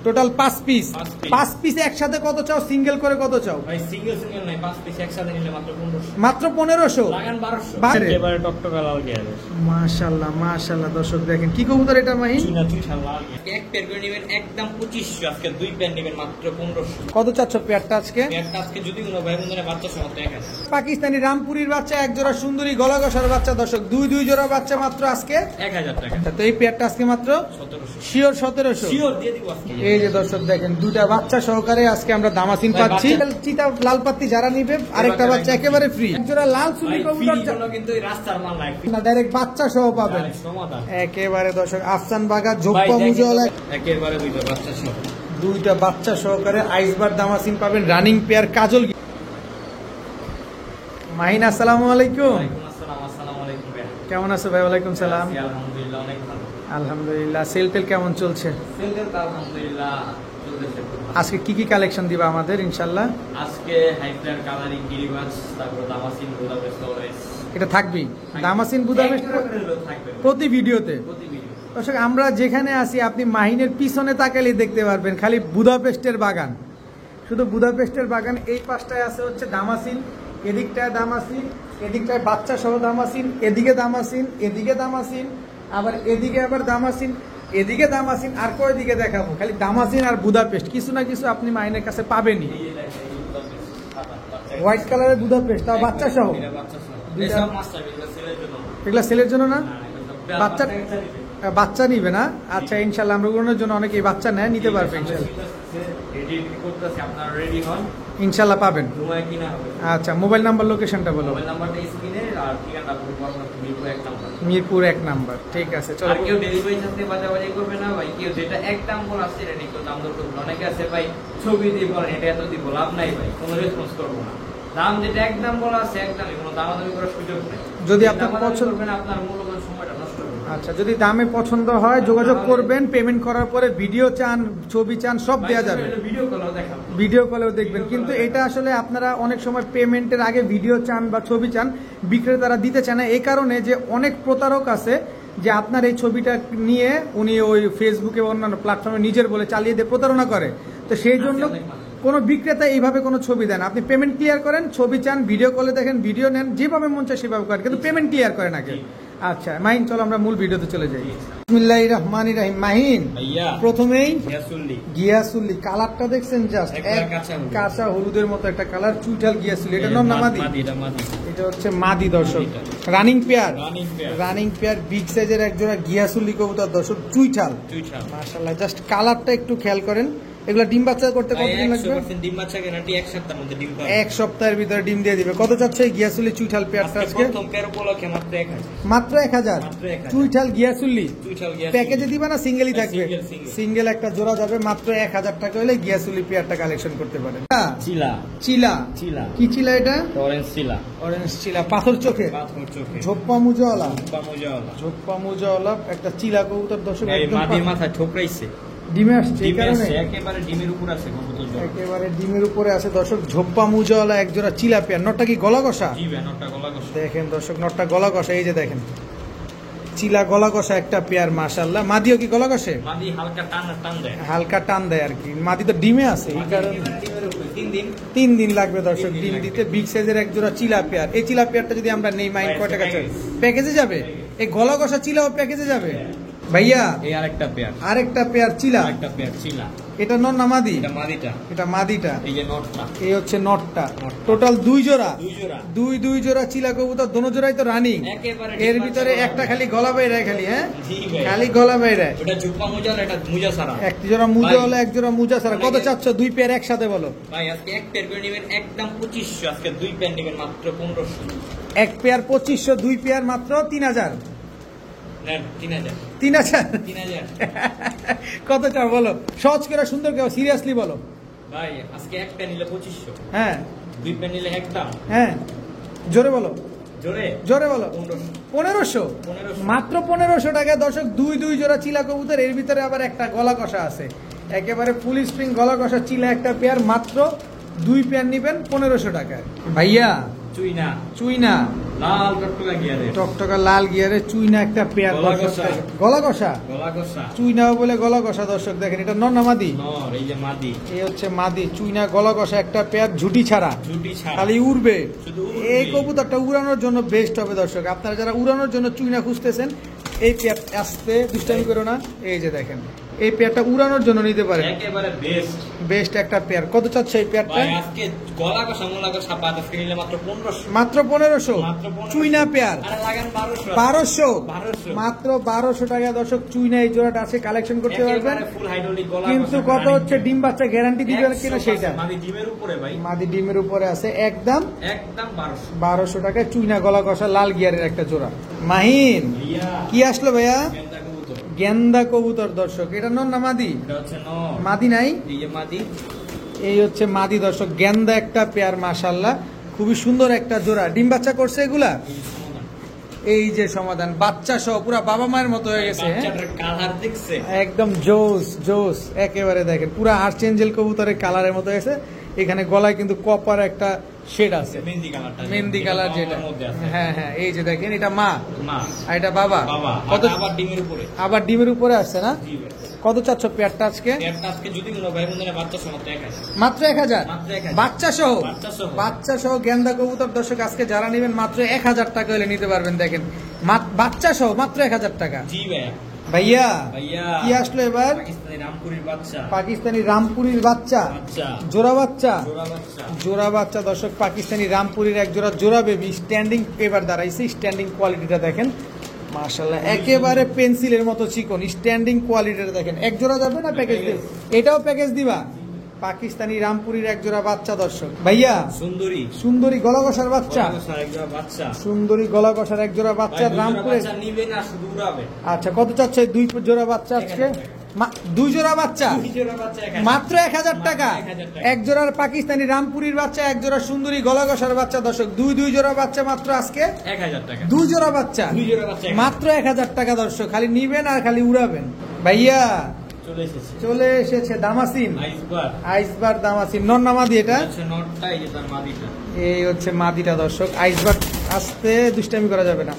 Total 5 piece. 5 piece একসাথে কত চাও, সিঙ্গেল করে কত চাও? ভাই সিঙ্গেল নাই, 5 পিস একসাথে নিলে মাত্র 1500। মাত্র 1500 লাগান 1200। একেবারে টকটকা লাল গিয়ার। মাশাআল্লাহ মাশাআল্লাহ দর্শক দেখেন কি কবুতর এটা মাহি? চুনা লাল গিয়ার। এক পেয়ার করে নেবেন একদম 2500, আজকে দুই পেয়ার নেবেন মাত্র 1500। কত চাচ্ছ পেয়ারটা আজকে? পেয়ারটা আজকে যদি কোনো ভাই বন্ধুরা বাচ্চা সহ 1000। পাকিস্তানি রামপুরির বাচ্চা, এক জোড়া সুন্দরী গলা কষার বাচ্চা দর্শক, দুই জোড়া বাচ্চা মাত্র আজকে 1000 টাকা। তো এই পেয়ারটা আজকে মাত্র 1700। শিওর 1700 শিওর দিয়ে দিব আজকে। এই যে দর্শক দেখেন দুইটা বাচ্চা সহকারে আজকে আমরা দামাসিন পাচ্ছি। চিতা লাল পাত্তি যারা নিবে আরেকটা বাচ্চা একেবারে ফ্রি। এক জোড়া লাল সুলি কবুতর কিন্তু এই রাস্তার মাল নাই না, ডাইরেক্ট বাচ্চা সহ পাবেন সমাধান একেবারে দর্শক। আফসান বাগা জোপ্পা মুজওয়ালা একেবারে দুইটা বাচ্চা সহ, দুইটা বাচ্চা সহকারে আইসবার দামাসিন পাবেন। রানিং পেয়ার কাজল। মাহিন আসসালামু আলাইকুম। আসসালামু আলাইকুম ভাই, কেমন আছো ভাই? ওয়ালাইকুম সালাম। আলহামদুলিল্লাহ অনেক ভালো। আলহামদুলিল্লাহ। সেল টেল কেমন চলছে? সেল তো আলহামদুলিল্লাহ চলতেছে। আজকে কি কালেকশন দিবা আমাদের ইনশাআল্লাহ? আজকে হাইফ্লার কালারিং গিরিবাজ, তারপর দামাসিন বুদাপেস্ট অলওয়েজ এটা থাকবেই। দামাসিন বুদাপেস্ট থাকবে প্রতি ভিডিওতে। দর্শক আমরা যেখানে আছি আপনি মাহিনের পিছনে তাকালেই দেখতে পারবেন খালি বুদাপেস্টের বাগান, শুধু বুদাপেস্টের বাগান। এই পাশটায় আছে হচ্ছে দামাসিন, এদিকটায় দামাসিন, এদিকটায় বাচ্চা সহ দামাসিন, এদিকে দামাসিন, এদিকে দামাসিন, আবার এদিকে আবার দামাসিন, এদিকে দামাসিন, আর কয় দিকে দেখাবো? খালি দামাসিন আর বুদাপেস্ট, কিছু না কিছু আপনি মাহিনের কাছে পাবেনই। হোয়াইট কালারের বুদাপেস্ট, তাও বাচ্চা সহ। এগুলা সেলের জন্য না, বাচ্চা বাচ্চা নিবে না? আচ্ছা ইনশাল্লাহ আমরা ওগুলোর জন্য অনেকেই বাচ্চা নেয়, নিতে পারবে ইনশাল্লাহ পাবেন। আচ্ছা মোবাইল নাম্বার লোকেশনটা বলো। মিরপুর 1 নাম্বার। ঠিক আছে চলো। কেউ ডেলিভারি সাথে বাজাবাজি করবে না ভাই, কেউ যেটা এক দাম বল আছে এটা নিয়ে দাম দর করবে। অনেকে আছে ভাই ছবি দিয়ে বলেন এটা এত দিব, লাভ নাই ভাই, কোনো রেসপন্স করবো না। দাম যেটা একদম বলা আছে একদমই, কোনো দামাদামি করার সুযোগ নেই। যদি আপনার পছন্দ করবেন আপনার মূল্যবান সময়টা নষ্ট হবে। আচ্ছা যদি দামে পছন্দ হয় যোগাযোগ করবেন, পেমেন্ট করার পরে ভিডিও চান, ছবি চান, সব দেওয়া যাবে। ভিডিও কলেও দেখবেন, কিন্তু এটা আসলে আপনারা অনেক সময় পেমেন্টের আগে ভিডিও চান বা ছবি চান, বিক্রেতারা দিতে চায় না এই কারণে যে অনেক প্রতারক আছে যে আপনার এই ছবিটা নিয়ে উনি ওই ফেসবুকে অন্যান্য প্ল্যাটফর্মে নিজের বলে চালিয়ে দিয়ে প্রতারণা করে। তো সেই জন্য কোনো বিক্রেতা এইভাবে কোনো ছবি দেন, আপনি পেমেন্ট ক্লিয়ার করেন, ছবি চান, ভিডিও কলে দেখেন, ভিডিও নেন, যেভাবে মন চায় সেভাবে করেন, কিন্তু পেমেন্ট ক্লিয়ার করেন আগে। আচ্ছা মাহিন চলো আমরা মূল ভিডিওতে চলে যাই। বিসমিল্লাহির রহমানির রহিম। মাহিন প্রথমেই গিয়াসুল্লি, কালারটা দেখছেন জাস্ট কাঁচা হলুদের মতো একটা কালার, চুইঠাল গিয়াসুল্লি। এটা নাম না মাদি? এটা হচ্ছে মাদি দর্শক, running pair. Running pair big সাইজের একজোড়া গিয়াসুল্লি কবুতর দর্শক, চুইঠাল মাশাআল্লাহ। জাস্ট কালারটা একটু খেয়াল করেন। এগুলা ডিম বাচ্চা করতে কতদিন লাগবে? ডিম বাচ্চা গ্যারান্টি 1 সপ্তাহের মধ্যে ডিম পাবে। 1 সপ্তাহের ভিতরে ডিম দিয়ে দিবে। কত চাচ্ছে গিয়াসুল্লি চুইঠাল পেয়ারটা আজকে? প্রথম পেয়ার উপলক্ষে মাত্র 1000। মাত্র 1000 চুইঠাল গিয়াসুল্লি। প্যাকেজে দিবা না সিঙ্গেলই থাকবে? সিঙ্গেল একটা জোড়া যাবে মাত্র 1000 টাকা হলে গিয়াসুল্লি পেয়ারটা কালেকশন করতে পারেন। চিলা চিলা চিলা কি চিলা এটা? অরেঞ্জ চিলা। অরেঞ্জ চিলা, পাথর চোখে, ঝোপ্পা মুজাওয়ালা, ঝোপ্পা মুজাওয়ালা একটা চিলা কবুতর দর্শক। একদম মাদির মাথা ঠোকরাইছে, ডিমে আসছে এই কারণে একেবারে ডিমের উপর আছে কবুতর, একেবারে ডিমের উপরে আছে দর্শক। ঝোপ্পা মুজাওয়ালা একজোড়া চিলা পেয়ার। নটটা কি গলা কষা? জি ভাই নটটা গলা কষা। দেখেন দর্শক নটটা গলা কষা, এই যে দেখেন চিলা গলা কষা একটা পেয়ার মাশাআল্লাহ। মাদিও কি গলা কষে? মাদি হালকা টান দেয়, হালকা টান দেয় আর কি। মাদি তো ডিমে আছে এই কারণে 3 দিন লাগবে দর্শক ডিম দিতে। বিগ সাইজের একজোড়া চিলা পেয়ার। এই চিলা পেয়ারটা যদি আমরা নেই মাইন কয় টাকা চাই? প্যাকেজে যাবে? এই গলা কষা চিলাও প্যাকেজে যাবে ভাইয়া? এই আরেকটা পেয়ার চিলা, এটা নর না মাদি? এটা মাদিটা, এই হচ্ছে নটটা। টোটাল 2 জোড়া, দুই জোড়া চিলা কবুতর, দোনো জোড়াই তো রানিং। এর ভিতরে একটা খালি গলা বাইরে, খালি খালি গলা বাইরে। একটা জোড়া মুজা হলো, এক জোড়া মুজা ছাড়া। কত চাচ্ছ 2 পেয়ার একসাথে বলো? ভাই আজকে এক পেয়ার করে নেবেন একদম 2500, আজকে 2 পেয়ার নেবেন মাত্র 1500। এক পেয়ার 2500, 2 পেয়ার মাত্র 3000। 3000 কত চাও বলো? সহজ করে সুন্দর করে সিরিয়াসলি বলো ভাই। আজকে এক পেয়ার নিলে 2500, হ্যাঁ 2 পেয়ার নিলে একদম, হ্যাঁ জোরে বলো, জোরে বলো। 1500 মাত্র 1500 টাকায় দর্শক দুই জোড়া চিলা কবুতর। এর ভিতরে আবার একটা গলা কষা আছে, একেবারে ফুল স্প্রিং গলা কষা চিলা একটা পেয়ার। মাত্র 2 পেয়ার নিবেন 1500 টাকায়। ভাইয়া চুইনা লাল টকটকা গিয়ারে টকটকা লাল গিয়ারে চুইনা একটা পেয়ার গলা দর্শক কষা। দেখেন। গলা কষা গলা কষা চুইনাও বলে গলা কষা দর্শক দেখেন, এটা নর না মাদি? নর, এই যে মাদি এই হচ্ছে মাদি চুইনা গলা কষা একটা পেয়ার, ঝুটি ছাড়া, ঝুটি ছাড়া খালি উড়বে। শুধু উড়বে। এই কবুতরটা উড়ানোর জন্য বেস্ট হবে দর্শক। আপনারা যারা উড়ানোর জন্য চুইনা খুঁজতেছেন, এই পেয়ার আসতে দুষ্টামি করো না, এই যে দেখেন এই পেয়ারটা উড়ানোর জন্য নিতে পারেন, একেবারে বেস্ট বেস্ট একটা পেয়ার। কত চাচ্ছে এই পেয়ারটা? ভাই আজকে গলা কষা মোলা কষা পাত আজকে নিলে মাত্র 1500 মাত্র 1500 মাত্র 1500 চুইনা পেয়ার, আরে লাগান 1200 1200 মাত্র 1200 টাকা দর্শক। চুইনা এই জোড়াটা আছে, কালেকশন করতে পারবেন। ফুল হাইড্রোলিক গলা কিন্তু কষা কত running হচ্ছে ডিম বাচ্চা গ্যারান্টি দিবেন কিনা সেটা। মাদি ডিমের উপরে ভাই, মাদি ডিমের উপরে আছে, একদম একদম 1200 1200 টাকায় চুইনা গলা কষা লাল গিয়ারের একটা জোড়া। মাহিন ইয়া কি আসলো ভাইয়া? গেন্দা কবুতর, গেন্দা কবুতর দর্শক, এটা নর না মাদি? এটা হচ্ছে নর, মাদি নাই? এই যে মাদি, এই হচ্ছে মাদি দর্শক, গেন্দা একটা পেয়ার, মাশাআল্লাহ খুবই সুন্দর একটা জোড়া। ডিম বাচ্চা করছে এগুলা? এই সমাধান এই যে সমাধান, বাচ্চা সহ পুরা বাবা মায়ের মতো হয়ে গেছে। হ্যাঁ? বাচ্চাটার কালার দেখছে একদম জোস জোস একেবারে দেখেন, পুরা আর্চেঞ্জেল কবুতরের কালারের মতো হয়েছে। এখানে গলায় কিন্তু কপার একটা শেড আছে, মেহেন্দি কালারটা, মেহেন্দি কালার যেটা। মধ্যে আছে হ্যাঁ হ্যাঁ, এই যে দেখেন এটা মা মা, আর এটা বাবা। বাবা কত? আবার ডিমের উপরে, আবার ডিমের উপরে আসছে না? জি ভাই। কত চাচ্ছ পেয়ারটা আজকে? একটা আজকে যদি কোনো ভাই বোনেরা বাচ্চা সমাতে এক আছে মাত্র 1000 মাত্র 1000 বাচ্চা সহ, বাচ্চা সহ। বাচ্চা সহ গেন্দা কবুতর দর্শক আজকে যারা নেবেন মাত্র 1000 টাকা হলে নিতে পারবেন। দেখেন বাচ্চা সহ মাত্র 1000 টাকা। জি ভাইয়া। ভাইয়া ভাইয়া কি আসলো এবার? পাকিস্তানি রামপুরির বাচ্চা, পাকিস্তানি রামপুরির বাচ্চা, বাচ্চা জোড়া বাচ্চা, জোড়া বাচ্চা, জোড়া বাচ্চা দর্শক, পাকিস্তানি রামপুরির এক জোড়া জোড়া বেবি। স্ট্যান্ডিং এবার দাঁড়াইছে, স্ট্যান্ডিং কোয়ালিটিটা দেখেন মাশাআল্লাহ, একেবারে পেন্সিলের মতো চিকন স্ট্যান্ডিং কোয়ালিটিটা দেখেন। এক জোড়া যাবে না প্যাকেজ দিবে? এটাও প্যাকেজ দিবা? পাকিস্তানি রামপুরির এক জোড়া বাচ্চা দর্শক। ভাইয়া সুন্দরী সুন্দরী গলা কষার বাচ্চা, একজন বাচ্চা, সুন্দরী গলা কষার এক জোড়া বাচ্চা রামপুরের। বাচ্চা নিবে না শুধু উড়াবে। আচ্ছা কত চাচ্ছে দুই জোড়া বাচ্চা আজকে? দুই জোড়া বাচ্চা দুই জোড়া বাচ্চা এক মাত্র 1000 টাকা। 1000 টাকা। এক জোড়ার পাকিস্তানি রামপুরির বাচ্চা, এক জোড়া সুন্দরী গলা কষার বাচ্চা দর্শক, দুই জোড়া বাচ্চা মাত্র আজকে 1000 টাকা। দুই জোড়া বাচ্চা দুই জোড়া বাচ্চা মাত্র 1000 টাকা দর্শক। খালি নিবেন আর খালি উড়াবেন। ভাইয়া চলে এসেছে চলে এসেছে দামাসিন, আইসবার, আইসবার দামাসিন। নর না মাদি এটা? হচ্ছে নটটা, এই যে তার মাদিটা। এই হচ্ছে মাদিটা দর্শক, আইসবার। আসতে দুষ্টামি করা যাবে না,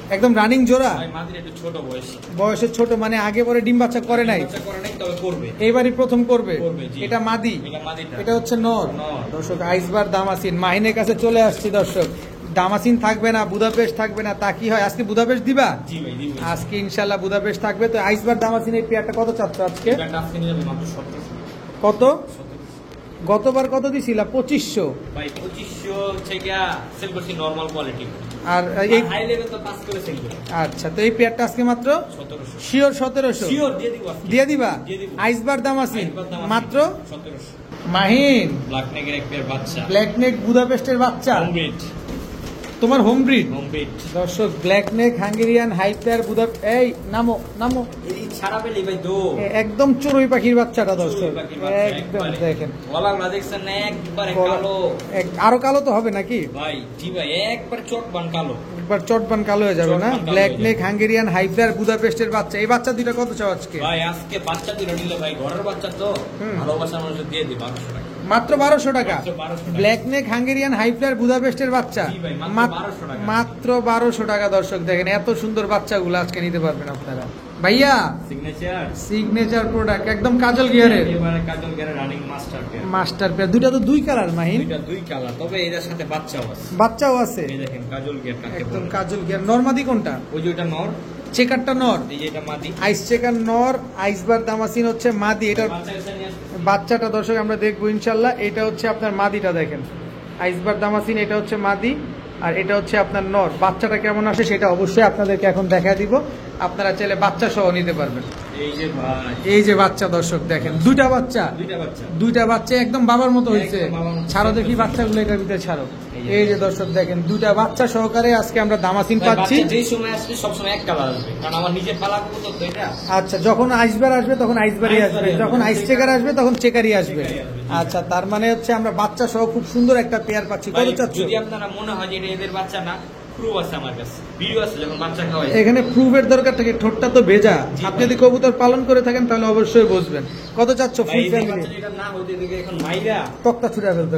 একদম রানিং জোড়া। ভাই মাদির একটু ছোট বয়স, বয়সে ছোট মানে আগে পরে ডিম বাচ্চা করে নাই, বাচ্চা করে নাই তবে করবে। এইবারই প্রথম করবে। করবে, জি। এটা মাদি, এটা মাদিটা, এটা হচ্ছে নর নর। দর্শক। আইসবার দামাসিন মাহিনের কাছে চলে আসছি দর্শক। দামাসিন থাকবে না, বুদাপেস্ট থাকবে না, তা কি হয়? আজকে বুদাপেস্ট দিবা? জি ভাই দিব। আজকে ইনশাল্লাহ বুদাপেস্ট থাকবে। তো আইসবার দামাসিন এই পেয়ারটা কত চাচ্ছ আজকে? এটা আজকে নিয়ে যাবে মাত্র 1700। কত? গতবার কত দিছিলা? 2500। ভাই 2500 থেকে সেল করছি নরমাল কোয়ালিটি, আর এই হাই লেভেল তো পাস করে সেল করি। আচ্ছা, তো এই পেয়ারটা আজকে মাত্র 1700 শিওর 1700 শিওর দিয়ে দিব আজকে। দিয়ে দিবা? দিয়ে দিব। আইসবার দামাসিন আইসবার দাম আছে মাত্র 1700। মাহিন ব্ল্যাক নেকের এক পেয়ার বাচ্চা, ব্ল্যাক নেক বুদাপেস্টের বাচ্চা, হোমব্রিড, তোমার হোম ব্রিড হোমব্রিড। দর্শক। ব্ল্যাক নেক হাঙ্গেরিয়ান হাইপার বুদা, এই নামো নামো, এই ছাড়া পেলি ভাই দো একদম চড়ুই পাখির বাচ্চাটা দর্শক, চড়ুই পাখির বাচ্চা, একদম একবারে। দেখেন। গলাগুলা দেখছেন না একবারে গলা- কালো আরো কালো তো হবে নাকি? ভাই, জি ভাই একবার চটবান কালো। একবার চটবান কালো হয়ে যাবে না? চটবান কালো ব্ল্যাক হয়ে নেক হাঙ্গেরিয়ান হাইপার বুদাপেস্টের বাচ্চা। এই বাচ্চা দুইটা কত চাও আজকে? ভাই আজকে বাচ্চা দিল নিলে ভাই ঘরের বাচ্চা তো ভালোবাসার মানুষ দিয়ে দিই 1200 টাকা। মাত্র 1200 টাকা। মাত্র 1200 টাকা। ব্ল্যাক নেক হাঙ্গেরিয়ান হাইফ্লার বুদাপেস্টের বাচ্চা জি ভাই, মাত্র মাত- 1200 টাকা। মাত্র 1200 টাকা দর্শক। দেখেন এত সুন্দর বাচ্চাগুলো আজকে নিতে পারবেন আপনারা। ভাইয়া সিগনেচার সিগনেচার প্রোডাক্ট একদম কাজল গিয়ারের এবারে কাজল গেরে running master pair. Master pair, দুইটা তো দুই কালার মাহিন, দুইটা দুই কালার, তবে এর সাথে বাচ্চাও আছে। বাচ্চাও আছে। এই দেখেন কাজল গের কাকে একদম বলে। কাজল গিয়ার। নরমাদি কোনটা? ওই যে ওটা নর, চেকারটা নর, এই যে এটা মাদি। আইস চেকার নর, আইসবার দামাসিন হচ্ছে মাদি। এটার বাচ্চা এসে নিয়ে আসবে। বাচ্চাটা দর্শক আমরা দেখবো ইনশাল্লাহ। এটা হচ্ছে আপনার মাদিটা দেখেন, আইসবার দামাসিন এটা হচ্ছে মাদি, আর এটা হচ্ছে আপনার নর। বাচ্চাটা কেমন আসে সেটা অবশ্যই আপনাদেরকে এখন দেখা দিব। আপনারা চাইলে বাচ্চা সহ নিতে পারবেন। এই যে ভাই এই যে বাচ্চা দর্শক দেখেন, দুইটা বাচ্চা, দুইটা বাচ্চা। দুইটা বাচ্চা একদম বাবার মতো হয়েছে। একদম বাবার মতো। ছাড়ো দেখি বাচ্চাগুলো এটার ভিতরে ছাড়ো। এই যে এই যে দর্শক দেখেন, দুইটা বাচ্চা সহকারে আজকে আমরা দামাসিন পাচ্ছি। যে সময় আসবে সবসময় এক কালার আসবে, কারণ আমার নিজের পালা কবুতর তো এটা। আচ্ছা, যখন আইসবার আসবে তখন আইসবারই আসবে, আইসবারই যখন আসবে। আইস চেকার আসবে তখন চেকারই আসবে। চেকারই আসবে, জি। আচ্ছা, তার মানে হচ্ছে আমরা বাচ্চা সহ খুব সুন্দর একটা পেয়ার পাচ্ছি। কত ভাই, চাচ্ছ? যদি আপনারা মনে হয় যে এটা এদের বাচ্চা না, প্রুফ আছে আমার কাছে, ভিডিও আছে যখন বাচ্চা খাওয়াই। এখানে প্রুফের দরকার থাকে, ঠোঁটটা তো ভেজা। আপনি যদি কবুতর পালন করে থাকেন তাহলে অবশ্যই বুঝবেন। কত চাচ্ছ ফুল ফ্যামিলি? এটা না হইতে দিকে এখন মাইরা তক্তা ছুড়ে ফেলতো।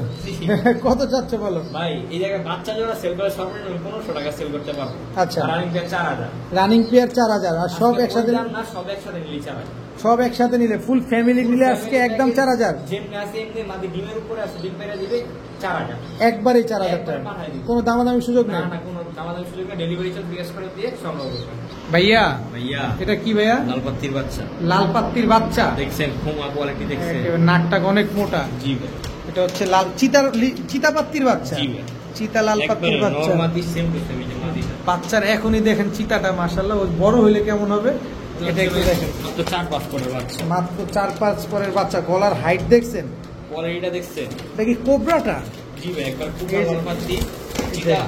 কত চাচ্ছ বলো ভাই? এই জায়গায় বাচ্চা জোড়া সেল করে সর্বনিম্ন 1500 টাকা সেল করতে পারবো। আচ্ছা, রানিং পেয়ার 4000, রানিং পেয়ার 4000, আর সব একসাথে না সব একসাথে নিলে 4000, সব একসাথে নিলে ফুল ফ্যামিলি নিলে আজকে একদম 4000। যেমনি আছে এমনি মাদি ডিমের উপরে আছে, ডিম পেরে দিবে 4000, একবারে 4000 টাকা, কোনো দামাদামি সুযোগ না নেই। না কোনো দামাদামি সুযোগ নেই, ডেলিভারি চার্জ জিজ্ঞেস করে দিয়ে সংগ্রহ করবে। ভাইয়া ভাইয়া এটা কি ভাইয়া? লালপাত্তির বাচ্চা, লাল পাত্তির বাচ্চা। দেখছেন খুমা কোয়ালিটি দেখছেন, একেবারে নাকটা অনেক মোটা। জি ভাই। এটা হচ্ছে লাল চিতা পাত্তির বাচ্চা, জি ভাই। চিতা লাল পাত্তির বাচ্চা। নরমাদি সেম টু সেম এই যে মাদিটা। বাচ্চার এখনই দেখেন চিতাটা, মাশাআল্লাহ। ও বড় হইলে কেমন হবে এটা একটু দেখেন। মাত্র 4-5 পরের বাচ্চা, মাত্র 4-5 পরের বাচ্চা। গলার হাইট দেখছেন, কোয়ালিটিটা দেখছেন? দেখি কোবরাটা। জি ভাই, একবার খুব এই যে- লালপাত্তি চিতা।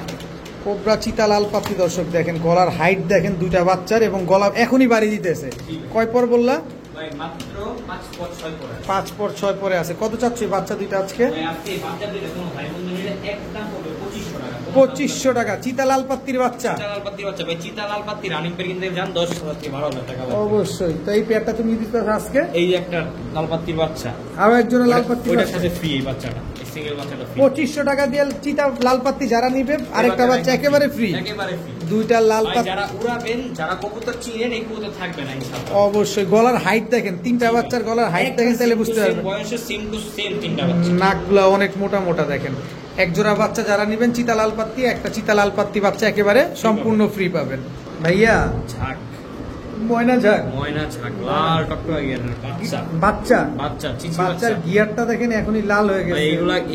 কোবরা চিতা লাল পাত্তি। দর্শক দেখেন গলার হাইট দেখেন দুইটা বাচ্চার, এবং গলা এখনই বাড়ি দিতেছে। কয় পর বললা? ভাই মাত্র 5 পর 6 পরে। 5 পর 6 পরে আছে। কত চাচ্ছ এই বাচ্চা দুইটা আজকে? ভাই আজকে এই বাচ্চা দুইটা কোনো ভাই বন্ধু নিলে একদম পড়বে 2500 টাকা। 2500 টাকা চিতা লাল পাত্তির বাচ্চা। চিতা লালপাত্তি বাচ্চা ভাই, চিতা লালপাত্তি রানিং পেয়ার কিনতে যান 10,000 থেকে 12,000 টাকা লাগবে। অবশ্যই। তো এই পেয়ারটা তুমি দিতে আজকে। এই যে একটা লালপাত্তির বাচ্চা, আরো একজনের লাল পাত্তির ওইটার বাচ্চা। সাথে ফ্রি এই বাচ্চাটা, এই সিঙ্গেল বাচ্চাটা ফ্রি। 2500 টাকা দিয়ে চিতা লাল পাত্তি যারা নিবে, আরেকটা বাচ্চা একেবারে ফ্রি। একেবারে ফ্রি। দুইটা লাল ভাই পাত্তি। যারা উড়াবেন, যারা কবুতর চিনেন, এই কবুতর থাকবে না ইনশাআল্লাহ। অবশ্যই। গলার হাইট দেখেন, তিনটা বাচ্চার গলার হাইট দেখেন, তাহলে বুঝতে পারবেন। বয়সে সেম টু সেম তিনটা বাচ্চা। নাকগুলো অনেক মোটা মোটা দেখেন। এক জোড়া বাচ্চা যারা নিবেন চিতা লাল পাত্তি, একটা চিতা লাল পাত্তি বাচ্চা একেবারে সম্পূর্ণ ফ্রি পাবেন। ভাইয়া ঝাক, ময়না ঝাক ময়না ঝাক, লাল টকটকা গিয়ারের বাচ্চা। বাচ্চা, বাচ্চা চিচি বাচ্চার বাচ্চা। গিয়ারটা দেখেন এখনই লাল হয়ে ভাই গেছে।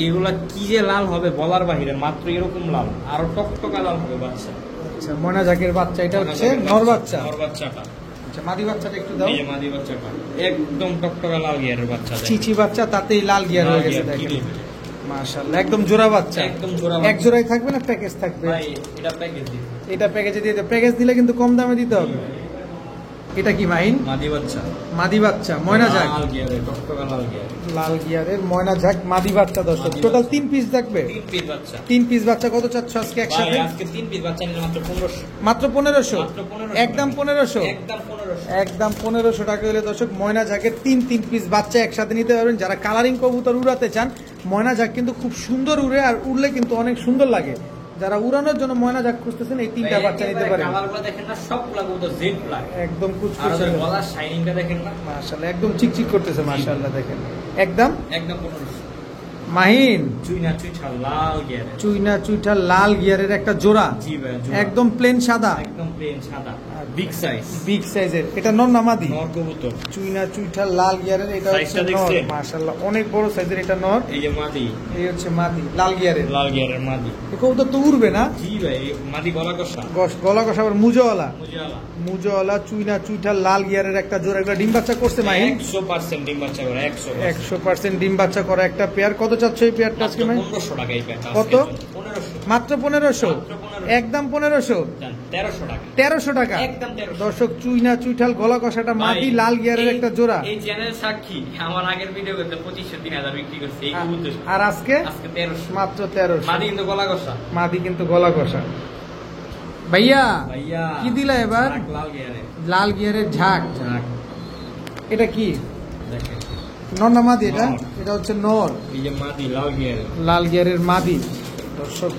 এগুলা কি যে লাল হবে বলার বাহিরে, মাত্র এরকম লাল, আরো টকটকা লাল হবে বাচ্চা। আচ্ছা, ময়না ঝাকের বাচ্চা। এটা হচ্ছে নর বাচ্চা। নর বাচ্চাটা। আচ্ছা, মাদি বাচ্চাটা একটু দাও। এই যে মাদি বাচ্চাটা একদম টকটকা লাল গিয়ারের বাচ্চা। দেখেন। চিচি বাচ্চা, তাতেই লাল গিয়ার হয়ে গেছে লাল গিয়ার, দেখেন। কি দিবে? মাশাআল্লাহ, একদম জোড়া বাচ্চা। একদম জোড়া এক বাচ্চা। জোড়াই থাকবে না প্যাকেজ থাকবে? ভাই এটা প্যাকেজ দিন। এটা প্যাকেজে দিয়ে দেবে। প্যাকেজ দিলে কিন্তু কম দামে দিতে হবে। এটা কি মাহিন? মাদি বাচ্চা, মাদি বাচ্চা, ময়না ঝাক। লাল গিয়ারের টকটকা লাল গিয়ার। লাল গিয়ারের ময়না ঝাক মাদি বাচ্চা। দর্শক মাদি টোটাল বাচ্চা। 3 পিস থাকবে। 3 পিস বাচ্চা। 3 পিস বাচ্চা। কত চাচ্ছ আজকে ভাই একসাথে? আজকে 3 পিস বাচ্চা নিলে মাত্র 1500। মাত্র 1500। মাত্র 1500 একদম 1500। একদম 1500। একদম 1500 টাকা হলে দর্শক ময়না ঝাকের 3 পিস বাচ্চা একসাথে নিতে পারবেন। যারা কালারিং কবুতর উড়াতে চান, ময়না ঝাক কিন্তু খুব সুন্দর উড়ে, আর উড়লে কিন্তু অনেক সুন্দর লাগে। যারা উড়ানোর জন্য ময়না ঝাক খুঁজতেছেন, এই 3টা বাচ্চা নিতে পারেন। কালারগুলো দেখেন না, সবগুলা কবুতর জেড ব্ল্যাক। একদম আর কুচকুচে। ওদের গলার শাইনিংটা দেখেন না, মাশাআল্লাহ, একদম চিকচিক করতেছে। মাশাআল্লাহ দেখেন। একদম একদম 1500। মাহিন চুইনা চুইঠা লাল গিয়ার। চুইনা চুইটা লাল গিয়ারের একটা জোড়া, জি ভাই, জোড়া। একদম প্লেন সাদা, একদম প্লেন সাদা, বিগ সাইজ, বিগ সাইজের। এটা নর না মাদি? নর কবুতর। চুইনা চুইটা লাল গিয়ারের। এটা হচ্ছে সাইজটা নর। দেখছেন? মাশাআল্লাহ, অনেক বড় সাইজের। এটা নর, এই যে মাদি, এই হচ্ছে মাদি লাল গিয়ারের। লাল গিয়ারের মাদি। এই কবুতর তো উড়বে না? জি ভাই, মাদি গলা কষা, গলা কষা, আবার মুজোওয়ালা। মুজিয়ালা। মুজোওয়ালা চুইনা চুইটা লাল গিয়ারের একটা জোড়া। একটা ডিম বাচ্চা করছে মাহিন। 100% ডিম বাচ্চা করে, 100%। 100% ডিম বাচ্চা করা একটা পেয়ার। কত চাচ্ছ এই পেয়ারটা আজকে মাহিন? 1500 টাকা এই প্যাকটা। কত? 1500। মাত্র 1500। মাত্র 1500। একদম 1500। 1300 টাকা। 1300 টাকা। একদম 1300। দর্শক চুইনা চুইঠাল গলা কষাটা মাটি ভাই, লাল গিয়ারের একটা জোড়া। এই চ্যানেল সাক্ষী, আমার আগের ভিডিও করতে 2500-3000 বিক্রি করছে এই কবুতর। আর আজকে আজকে 1300। মাত্র 1300। মাদি কিন্তু গলা কষা। মাদি কিন্তু গলা কষা। ভাইয়া ভাইয়া কি দিলা এবার? ঝাঁক লাল গিয়ারে। লাল গিয়ারের ঝাঁক। ঝাঁক এটা কি দেখেন। নর না মাদি? এটা নর। এটা হচ্ছে নর। এই যে মাদি লাল গিয়ারে। লাল গিয়ারের মাদি। দর্শক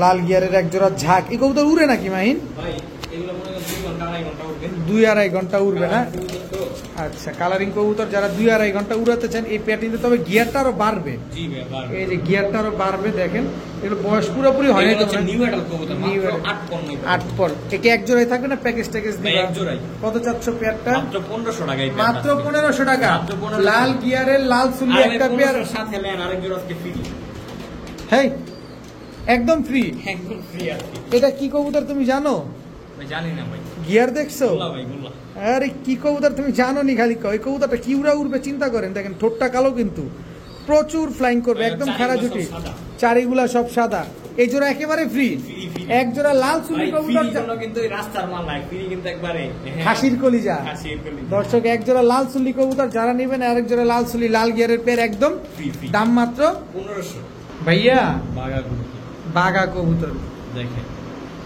লাল গিয়ারের এক জোড়া ঝাঁক। এই কবুতর উড়ে নাকি মাহিন? ভাই এগুলো মনে করেন 2 ঘন্টা 2.5 ঘন্টা উঠবে। 2-2.5 ঘন্টা উড়বে না? কবুতর তো। আচ্ছা, কালারিং কবুতর যারা 2-2.5 ঘন্টা উড়াতে চান, এই পেয়ারটিতে তবে গিয়ারটা আরো বাড়বে। জি ভাই, বারবার। এই যে গিয়ারটা আরো বাড়বে দেখেন। এগুলো বয়স পুরোপুরি হয় না। এগুলো হচ্ছে নিউ অ্যাডাল্ট কবুতর, New মাত্র adult। 8 পণ্য। 8 পর। একে এক জোড়ায় থাকবে না প্যাকেজ ট্যাকেজ ভাই, দিবা? এক জোড়াই। কত চাচ্ছ পেয়ারটা? মাত্র 1500 টাকা এই মাত্র প্যাকটা। 1500 টাকা। মাত্র 1500 লাল টাকা। গিয়ারের লাল সুলি আর একটা ভাই, পেয়ার। 1500 সাথে নেন আরেক জোড়া আজকে ফ্রি। হেই, একদম ফ্রি। একদম ফ্রি আছে। এটা কি কবুতর তুমি জানো? ভাই জানি না ভাই। গিয়ার দেখছো? গুল্লা ভাই, গুল্লা। আরে কি কবুতর তুমি জানো নি? খালি কই কবুতরটা কি উড়বে চিন্তা করেন। দেখেন ঠোঁটটা কালো, কিন্তু প্রচুর ফ্লাইং করবে, একদম খাড়া জুটি। চারিগুলা সব সাদা। এই জোড়া একেবারে ফ্রি। এক জোড়া লাল সুলি ভাই, কবুতর। ফ্রি জন্য কিন্তু এই রাস্তার মাল নাই, ফ্রি কিন্তু একবারে হাসির কলিজা। হাসির কলিজা। দর্শক এক জোড়া লাল সুলি কবুতর যারা নেবেন, আরেক জোড়া লাল সুলি লাল গিয়ারের পেয়ার একদম ফ্রি, ফ্রি। দাম মাত্র 1500। ভাইয়া বাঘা গুলো বাঘা কবুতর। দেখেন।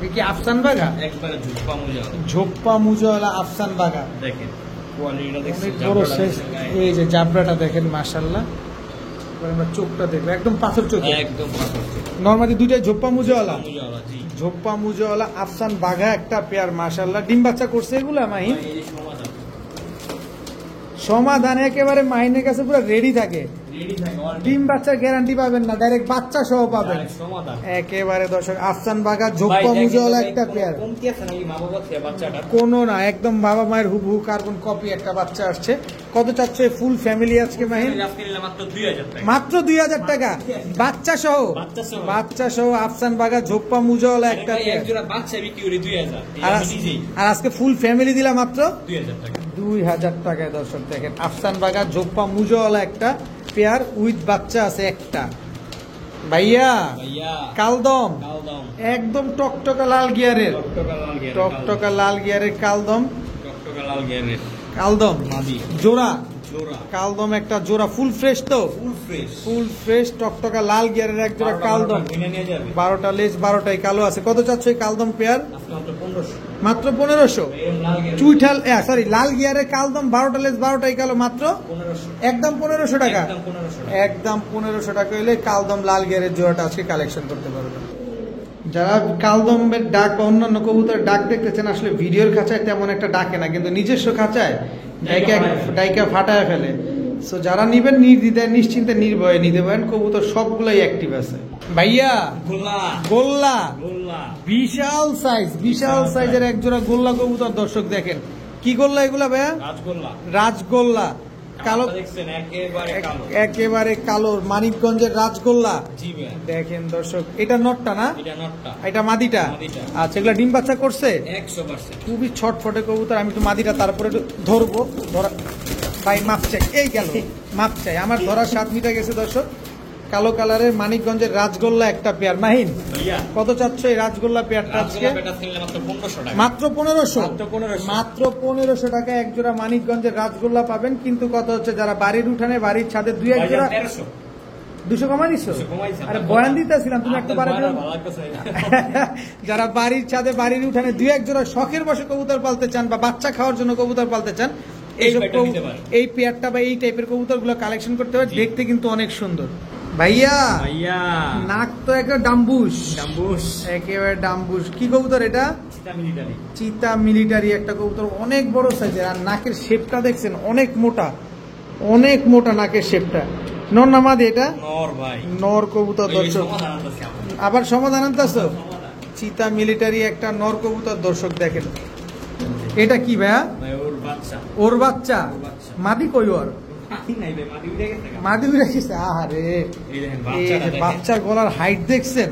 কি আফসান বাগা? একবারে ঝোপ্পা মুজা, ঝোপ্পা মুজাওয়ালা আফসান বাগা। দেখেন কোয়ালিটিটা দেখছেন, অনেক বড় সাইজ। এই যে জাবরাটা দেখেন মাশাআল্লাহ। এবার আমরা চোখটা দেখবো, একদম পাথর চোখ, একদম পাথর। নরমালি দুইটাই ঝোপ্পা মুজাওয়ালা। মুজাওয়ালা জি, ঝোপ্পা মুজাওয়ালা আফসান বাঘা একটা পেয়ার মাশাআল্লাহ। ডিম বাচ্চা করছে এগুলা মাহিন? এই যে সমাধান, সমাধান একেবারে মাহিনের কাছে পুরো রেডি থাকে। রেডি থাকে, ডিম বাচ্চার গ্যারান্টি পাবেন না, ডাইরেক্ট বাচ্চা সহ পাবেন সমাধান একেবারে। দর্শক আফসান বাঘা ঝোপ্পা মুজাওয়ালা একটা পেয়ার, কমতি আছে নাকি মা বাবা থেকে বাচ্চাটা? কোনো না, একদম বাবা মায়ের হুবহু কার্বন কপি একটা বাচ্চা আসছে। কত চাচ্ছে ফুল ফ্যামিলি আজকে মাহিন? আজকে নিলাম মাত্র 2000 টাকা, মাত্র 2000 টাকা বাচ্চা সহ। বাচ্চা সহ, বাচ্চা সহ আফসান বাঘা ঝোপ্পা মুজাওয়ালা একটা ভাই এক পেয়ার। জোড়া বাচ্চা বিক্রি করি 2000, আর আমি নিজেই আর আজকে ফুল ফ্যামিলি দিলাম মাত্র 2000 টাকা। 2000 টাকায়। দর্শক দেখেন আফসান বাগা ঝোপ্পা মুজাওয়ালা একটা পেয়ার উইথ বাচ্চা আছে একটা। ভাইয়া ভাইয়া কালদম কালদম, একদম টকটকা লাল গিয়ারের, টকটকা লাল গিয়ারের, টকটকা লাল গিয়ারের কালদম। টকটকা লাল গিয়ারের কালদম মাদি জোড়া, জোড়া, কালদম একটা জোড়া ফুল ফ্রেশ তো, ফুল ফ্রেশ, ফুল ফ্রেশ টকটকা লাল গিয়ারের এক জোড়া কালদম। কিনে নিয়ে যাবে 12টা লেজ 12টাই কালো আছে। কত চাচ্ছ এই কালদম পেয়ার? আজকে মাত্র 1500, মাত্র 1500। এর লাল গিয়ারের চুইঠাল সরি লাল গিয়ারের কালদম 12টা লেজ 12টাই কালো, মাত্র 1500, একদম 1500 টাকা। একদম 1500 টাকা। একদম 1500 টাকা হলে কালদম লাল গিয়ারের জোড়াটা আজকে কালেকশন করতে পারবেন। যারা কালদমের ডাক বা অন্যান্য কবুতরের ডাক দেখতেছেন, আসলে ভিডিওর খাঁচায় তেমন একটা ডাকে না, কিন্তু নিজস্ব খাঁচায় ডাইকা ফাটায় ফেলে। সো যারা নিবেন নির্দ্বিধায় নিশ্চিন্তে নির্ভয়ে নিতে পারেন, কবুতর সবগুলাই অ্যাক্টিভ আছে। ভাইয়া গোল্লা গোল্লা গোল্লা, বিশাল সাইজ, বিশাল সাইজের এক জোড়া গোল্লা কবুতর। দর্শক দেখেন কি গোল্লা এগুলা ভাইয়া? রাজগোল্লা, রাজগোল্লা কালো, দেখছেন একেবারে কালো, একেবারে কালো মানিকগঞ্জের রাজগোল্লা। জি ভাই, দেখেন দর্শক এটা নটটা না, এটা নটটা, এটা মাদিটা। মাদিটা। আচ্ছা এগুলা ডিম বাচ্চা করছে? 100%। খুবই ছটফটে কবুতর। আমি একটু মাদিটা তারপরে একটু ধরবো। ধরা ভাই মাপ চাই, এই গেল মাপ চাই, আমার ধরার 7 মিটার গেছে। দর্শক কালো কালারের মানিকগঞ্জের রাজগোল্লা একটা পেয়ার। মাহিন ভাইয়া কত চাচ্ছ এই রাজগোল্লা পেয়ারটা আজকে? রাজগোল্লা পেটা কিনলে মাত্র 1500 টাকা, মাত্র 1500। মাত্র 1500, মাত্র 1500 টাকা এক জোড়া মানিকগঞ্জের রাজগোল্লা পাবেন। কিন্তু কত হচ্ছে, যারা বাড়ির উঠানে বাড়ির ছাদে দুই এক জোড়া 1300 200 কমাই দিচ্ছ? 200 কমাইছি। আরে বয়ান দিতেছিলাম, তুমি একটু বাড়াই দিও। ভালো লাগতেছে না। যারা বাড়ির ছাদে বাড়ির উঠানে দুই এক জোড়া শখের বসে কবুতর পালতে চান বা বাচ্চা খাওয়ার জন্য কবুতর পালতে চান, এইসব পেয়ারটা নিতে পারেন। এই পেয়ারটা বা এই টাইপের কবুতর গুলো কালেকশন করতে হবে। দেখতে কিন্তু অনেক সুন্দর। ভাইয়া ভাইয়া নাক তো একটা ডাম্বুস, ডাম্বুস, একেবারে ডাম্বুস। কি কবুতর এটা? চিতা মিলিটারি, চিতা মিলিটারি একটা কবুতর, অনেক বড় সাইজের। আর নাকের শেপটা দেখছেন অনেক মোটা, অনেক মোটা নাকের শেপটা। নর না মাদি এটা? নর ভাই, নর কবুতর। এই দর্শক সমাধান আনতেছি আমরা। আবার সমাধান আনতেছো? সমাধান। চিতা মিলিটারি একটা নর কবুতর। দর্শক দেখেন এটা কি ভাইয়া? ভাই ওর বাচ্চা, ওর বাচ্চা? বাচ্চা। মাদি কই ওর? মাটি নাই ভাই, মাটি উঠে গেছে গা। মাদি উড়ে গেছে। আরে এই দেখেন এই বাচ্চাটা যে দেখেন। বাচ্চার গলার হাইট দেখছেন?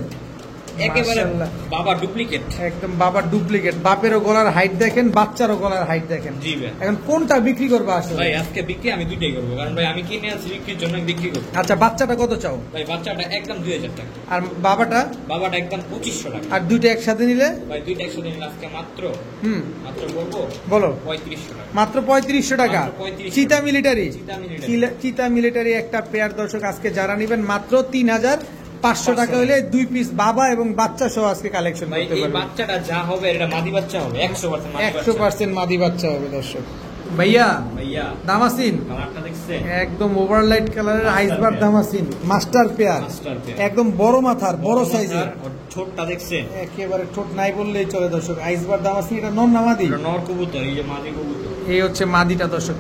একেবারে মাশাআল্লাহ। বাবা ডুপ্লিকেট। একদম বাবার ডুপ্লিকেট। বাপেরও গলার হাইট দেখেন, বাচ্চারও গলার হাইট দেখেন। জি ভাই। এখন কোনটা বিক্রি করবো আসলে? ভাই আজকে বিক্রি আমি দুইটাই করবো, কারণ ভাই আমি কিনে আনছি বিক্রির জন্য বিক্রি করবো। আচ্ছা বাচ্চাটা কত চাও? ভাই বাচ্চাটা একদম 2000 টাকা, আর বাবাটা? বাবাটা একদম 2500 টাকা। আর দুইটা একসাথে নিলে? ভাই দুইটা একসাথে নিলে আজকে মাত্র মাত্র বলবো বলো। 3500 টাকা। মাত্র 3500 টাকা। মাত্র 3500 চিতা মিলিটারি, চিতা মিলিটারি। চিতা মিলিটারি একটা পেয়ার। দর্শক আজকে যারা নিবেন মাত্র 3500 টাকা হলে 2 পিস বাবা এবং বাচ্চা সহ আজকে কালেকশন ভাই করতে এই পারবেন। বাচ্চাটা যা হবে এটা মাদি বাচ্চা হবে, 100% মাদি বাচ্চা। 100% মাদি বাচ্চা হবে। দর্শক ভাইয়া ভাইয়া দামাসিন কালারটা দেখছেন? একদম ওভারলাইট কালারের আইসবার দামাসিন মাস্টার পেয়ার, মাস্টার পেয়ার। একদম বড় মাথার বড় সাইজের। আর ছোটটা দেখছেন? একেবারে ঠোঁট নাই বললেই চলে। দর্শক আইসবার দামাসিন এটা নর না মাদি? এটা নর কবুতর, এই যে মাদি কবুতর। এই হচ্ছে মাদিটা। দর্শক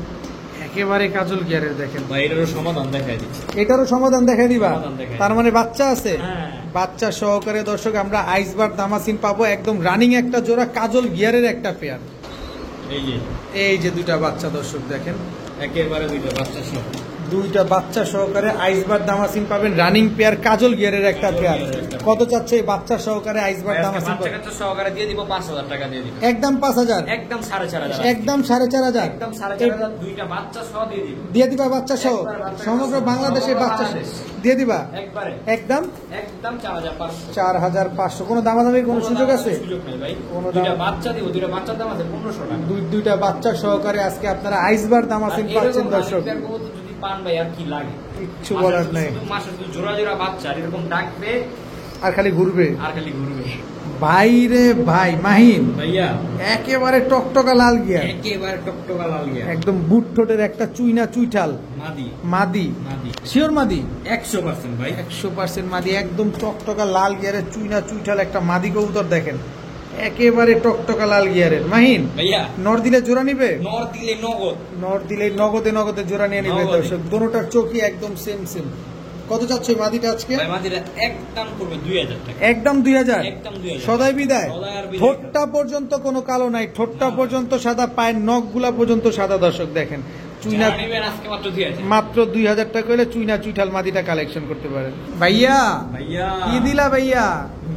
একেবারে কাজল গিয়ারের দেখেন। ভাই এটারও সমাধান দেখাই দিচ্ছি। এটারও সমাধান দেখাই দিবা? সমাধান দেখাই। তার মানে বাচ্চা আছে? হ্যাঁ। বাচ্চা সহকারে দর্শক আমরা আইসবার দামাসিন পাবো। একদম রানিং একটা জোড়া কাজল গিয়ারের একটা পেয়ার। এই যে এই যে দুইটা বাচ্চা দর্শক দেখেন, একেবারে দুইটা বাচ্চা সহ। দুইটা বাচ্চা সহকারে আইসবার দামাসিন পাবেন। রানিং পেয়ার কাজল গিয়ারের একটা কাজল পেয়ার। গিয়ারের একটা কত চাচ্ছে এই বাচ্চা সহকারে আইসবার ভাই আজকে দামাসিন বাচ্চা পাবেন? কাচ্চা সহকারে দিয়ে দিব 5000 টাকা দিয়ে দিব। একদম 5000, একদম 4500। একদম 4500, একদম 4500 দুইটা বাচ্চা সহ দিয়ে দিব। দিয়ে দিবা বাচ্চা সহ? একবারে বাচ্চা সমগ্র সহ। বাংলাদেশে সমগ্র বাচ্চা বাংলাদেশ। দিয়ে দিবা? একবারে একদম একদম 4500। 4500। কোনো দামাদামির কোনো সুযোগ আছে? সুযোগ নেই ভাই। কোনো দুইটা দাম- বাচ্চা দিব, দুইটা বাচ্চার দাম আছে 1500 টাকা। দুইটা বাচ্চা সহকারে আজকে আপনারা আইসবার দামাসিন পাচ্ছেন। দর্শক যদি পান ভাই আর কি লাগে, কিচ্ছু বলার নাই। মাসে শুধু জোড়া জোড়া বাচ্চা এরকম ডাকবে আর খালি ঘুরবে। আর খালি ঘুরবে। ভাই রে ভাই মাহিন ভাইয়া একেবারে টকটকা লাল গিয়ার, একেবারে টকটকা লাল গিয়া, একদম বুট ঠোঁটের একটা চুইনা চুইঠাল মাদি মাদি, মাদি শিওর মাদি 100% ভাই। 100% মাদি, একদম টকটকা লাল গিয়ারের চুইনা চুইঠাল একটা মাদি কবুতর দেখেন, একেবারে টকটকা লাল গিয়ারের। মাহিন ভাইয়া নর দিলে জোড়া নিবে, নর দিলে নগদ, নর দিলে নগদে নগদে জোড়া নিয়ে নিবে নগদে। দর্শক, দোনোটার চোখই একদম সেম সেম। কত চাচ্ছে মাদিটা আজকে? ভাই মাদিটা একদম করবে 2000 টাকা, একদম 2000, একদম 2000 সদাই বিদায়। সদাই আর বিদায়। ঠোঁটটা পর্যন্ত কোনো কালো নাই, ঠোঁটটা না। পর্যন্ত সাদা, পায়ের নখগুলা পর্যন্ত সাদা দর্শক দেখেন। চুইনা যারা নেবেন আজকে মাত্র 2000। মাত্র 2000 টাকা হলে চুইনা চুইঠাল মাদিটা কালেকশন করতে পারেন। ভাইয়া ভাইয়া কি দিলা ভাইয়া?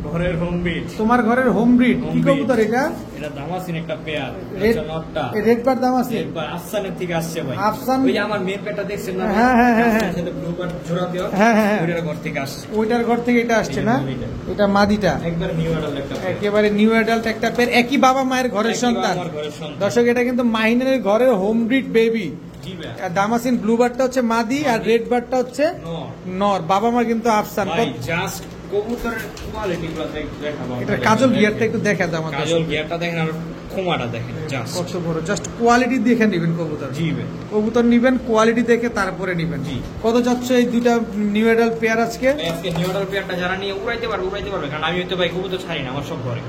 ঘরের হোম বিট, তোমার ঘরের হোম ব্রিড কি Home কবুতর breed। এটা? এটা দামাসিন একটা পেয়ার, রেড এটা নটটা রেড বার দাম আছে? একবার আফসানের থেকে আসছে ভাই। আফসান? ওই যে আমার মেয়ের পেটা দেখছেন না? হ্যাঁ, হ্যাঁ, হ্যাঁ, আফসানের সাথে ব্লু কার্ড জোড়া দেওয়া, হ্যাঁ, হ্যাঁ, হ্যাঁ। ওইটার ঘর থেকে আসছে। ওইটার ঘর থেকে এটা আসছে না? এই যে এটা মাদিটা একবার নিউ অ্যাডাল্ট একটা পেয়ার। একেবারে নিউ অ্যাডাল্ট একটা পের, একই বাবা মায়ের ঘরের একই সন্তান আমার ঘরের সন্তান। দর্শক। এটা কিন্তু মাহিনের ঘরের হোম ব্রিড বেবি। জি ভাই। দামাসিন ব্লু বারটা হচ্ছে মাদি আর রেড বারটা হচ্ছে নর। নর। বাবা মা কিন্তু আফসান। ভাই জাস্ট কবুতরের কোয়ালিটি গুলো দেখাবো। এটা কাজল গিয়ারটা একটু দেখা দাও আমাদের। কাজল গিয়ারটা দেখেন আর খোমাটা দেখেন জাস্ট। কত বড়, জাস্ট কোয়ালিটি দেখে নিবেন কবুতর। জি ভাই। কবুতর নিবেন কোয়ালিটি দেখে তারপরে নিবেন। জি। কত যাচ্ছ এই দুইটা নিউ অ্যাডাল্ট পেয়ার আজকে? ভাই আজকে নিউ অ্যাডাল্ট পেয়ারটা যারা নিয়ে উড়াইতে পারবে কারণ আমি হয়তো ভাই কবুতর ছাড়ি না আমার সব ঘরে।